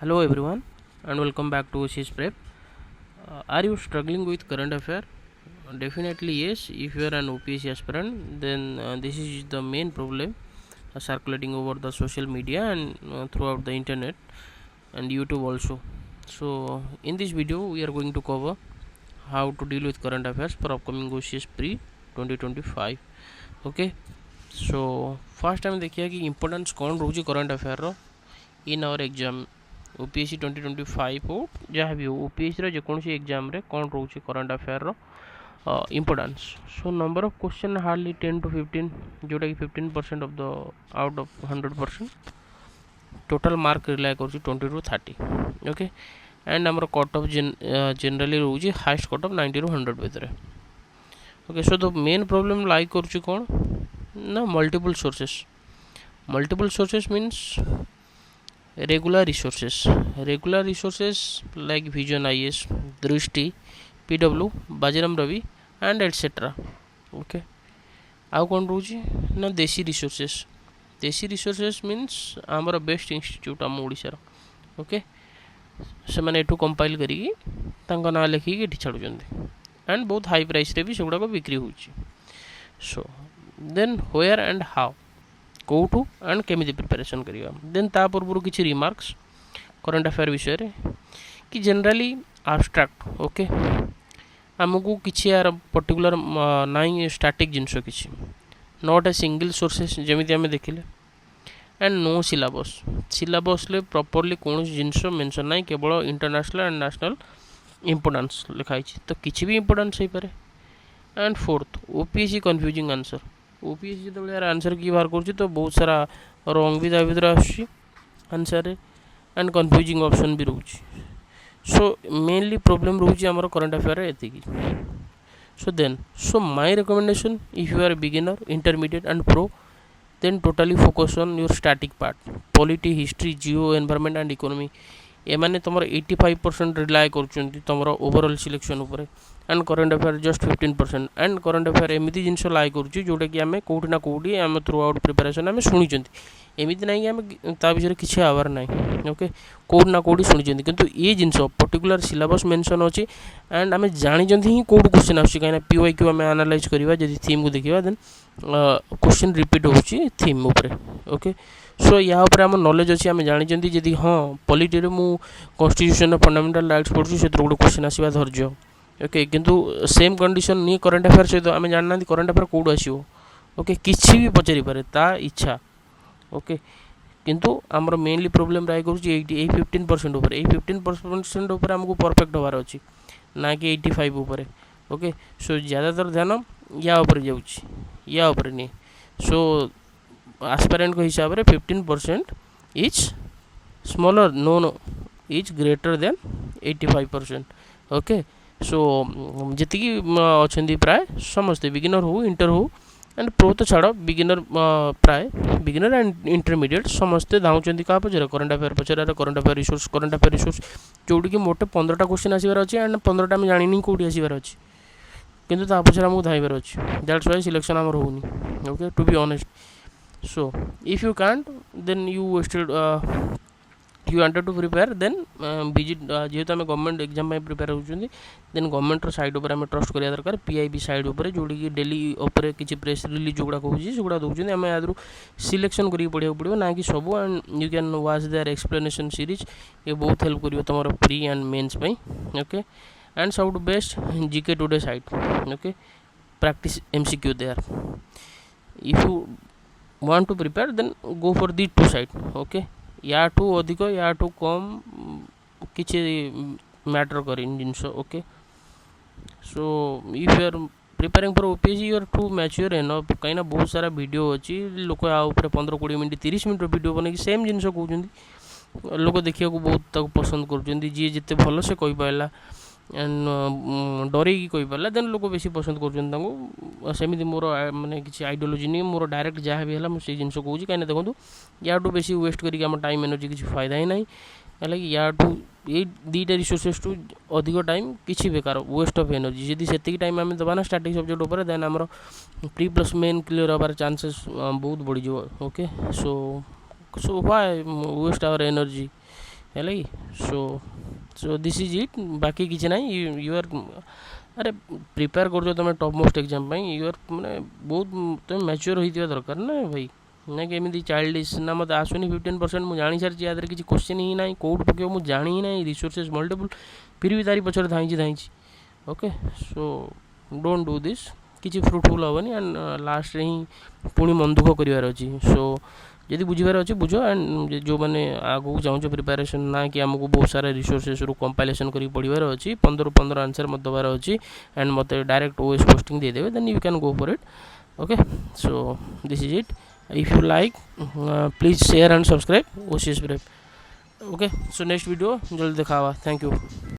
Hello everyone and welcome back to OPSC Prep. Are you struggling with current affair? Definitely yes. If you are an OPSC aspirant, then this is the main problem circulating over the social media and throughout the internet and YouTube also. So in this video we are going to cover how to deal with current affairs for upcoming OPSC Pre 2025. Okay. So first time देखिए कि importance कौन रोचे current affair row in our exam OPSC 2025 हो जहाँ भी हो OPSC जेकोसी exam रे कौन रोचे करंट अफेयर रो importance so number of question hardly 10 to 15 जोटा कि 15% of the out of 100% total mark rely कर 20 to 30 ओके एंड आमर कट ऑफ जनरली रोचे हाईएस्ट कट ऑफ 90 to 100 भितर okay so the main problem lie कर कौन ना multiple sources means regular resources like vision IS Drishti PW Vajiram Ravi and etc okay आउ कौन रोची ना देसी रिसोर्सेस मीन्स आमर बेस्ट इंस्टीट्यूट आम ओडिशार ओके से मैंने एठू कंपाइल करी तांका ना लिखिकी एठी छाड़ुचंदी एंड बहुत हाई प्राइस रे भी सेगुडा को बिक्री होची so then where and how कौटू एंड केमी प्रिपेरेसन करिया देन ता पूर्व किछि रिमार्क्स करंट अफेयर विषय रे कि जनरली एब्स्ट्रैक्ट ओके आमको किछि यार पर्टिकुलर नाइ स्टैटिक जिंस किछि नॉट ए सिंगल सोर्सेस जेमिति आमे देखिले एंड नो सिलेबस ले प्रॉपर्ली कोन जिंस मेंशन नाइ केवल इंटरनेशनल एंड नेशनल इंपोर्टेंस लिखाई छि तो किछि भी इंपोर्टेंस होई पारे and fourth OPSC confusing answer OPSC जो यार आंसर की बाहर कर तो बहुत सारा रॉन्ग भी ता भीतर आंसर एंड कंफ्यूजिंग ऑप्शन भी रोचे सो मेनली प्रॉब्लम रोचे आमर करंट अफेयर एतिकी so my recommendation if you are beginner intermediate and pro then totally focus on your static part polity history geo environment and economy एमाने तुम 85% rely कर तुम overall selection उपर and current affair just 15% and current affair एमती जिन लाइ करोटा कि आम कौटी ना कौटी आम थ्रू आउट प्रिपेरेसन आम शुणी एमती ना कि आम विषय किसी आवर ना ओके कौट ना कौटी शुणी किंतु ये जिन पर्टिकुलर सिलेबस मेंशन अच्छी एंड आम जानी ही कौट क्वेश्चन आस कहीं पीवाई क्यू आम एनालाइज करवा जब थीम को देखा देन क्वेश्चन रिपीट होची थीम उपरे ओके सो या आम नॉलेज अच्छी आम जानी जदि हाँ पॉलिटी मु कॉन्स्टिट्यूशन फंडामेंटल राइट्स पढ़ी से गोटे क्वेश्चन आसवा धैर्य ओके किंतु सेम कंडीशन नहीं करंट अफेयर सहित आम जानना करंट अफेयर कौट आसो ओके किसी भी पचारि पारे ता इच्छा ओके किंतु आमर मेनली प्रोब्लेम राय कर 15% ऊपर 15% ऊपर आमको परफेक्ट होबार अच्छी ना कि 85 ऊपर ओके सो ज़्यादातर ध्यान या ऊपर या ऊपर नहीं सो एस्पिरेंट को हिसाब से 15% is smaller no is greater than 85% okay so जी अच्छा प्राय समस्ते बिगिनर हो इंटर हो एंड प्रो तो छाड़ बिगिनर प्राय बिगिनर एंड इंटरमीडिएट समस्ते धाउन क्या पचार करंट अफेयर पचार करंट अफेयर रिसोर्स जोटी कि मोटे 15टा क्वेश्चन आसबार अच्छे एंड 15टा आम जानी कौटी आसबार अच्छे किंतु ता पचार आमको धाइबार अच्छे दैट्स व्हाई सिलेक्शन आमर होनी okay to be honest so if you can't then you wasted you wanted to prepare then visit जेहेतु आम गवर्नमेंट एग्जाम प्रिपेयर होती देन गवर्नमेंट साइड उपर आम ट्रस्ट करा दरकार पीआईबी साइड उपर जोड़ी कि डेली उपर किसी प्रेस रिलीज जोगुड़ा कहूँ दौरान आम यादू सिलेक्शन करके पढ़ा पड़ो ना कि सब and you can watch their explanation series ये बहुत हेल्प कर तुम pre and mains okay and सब best GK today site okay practice MCQ there if you want to prepare then go for the two side okay या ठू अधिक या ठू कम किसी मैटर कर जिनस okay so if you are preparing for OPSC you are too mature enough कहीं बहुत सारा वीडियो अच्छी लोक आउे 15-20 मिनट 30 मिनट वीडियो बन सेम जिन कहते लोक देखा बहुत पसंद कर जी जिते भल से कही पाला एंड डरई कही पाला देन लोक बेसी पसंद करमती मोर माने किसी आइडियोलॉजी नहीं मोर डायरेक्ट जहाँ भी है मुझे जिन कहूँ कहीं देखो या बेसी वेस्ट करके आम टाइम एनर्जी किसी फायदा ही ना है या ये दीटा रिसोर्सेस टू अधिक टाइम किसी बेकार वेस्ट ऑफ एनर्जी जदि से टाइम आम दबा ना स्टैटिक सब्जेक्ट उपर देन आमर प्री प्लस मेन क्लियर होबार चांसेस बहुत बढ़ी okay so why waste our energy है कि सो दिस इज इट बाकी किसी ना यू आर अरे प्रिपेयर कर तुम topmost exam you are मैंने बहुत तुम मैच्योर होता दरकार ना भाई ना कि एमती चाइल्डिश ना मत आसुनी 15% मुझे जानी सारी याद किसी क्वेश्चन ही ना कौट पक मुझे जानी ही ना रिसोर्सेज मल्टीपल फिर भी तारी पचर धाई okay so don't do this किसी फ्रुटफुल हेनी एंड लास्ट ही पुणी मन दुख करार अच्छी सो जदि बुझार अच्छे बुझ एंड जो मैंने आगू चाहो प्रिपेरेसन ना कि आमको बहुत सारा रिसोर्सेस रू कंपाइलेसन कर पढ़ार अच्छी 15 आंसर मत देवार अच्छी एंड मत डायरेक्ट ओएस पोस्टिंग देदेवे then you can go for it okay so this is it if you like please share and subscribe OCS Prep okay so next video जल्दी देखा थैंक यू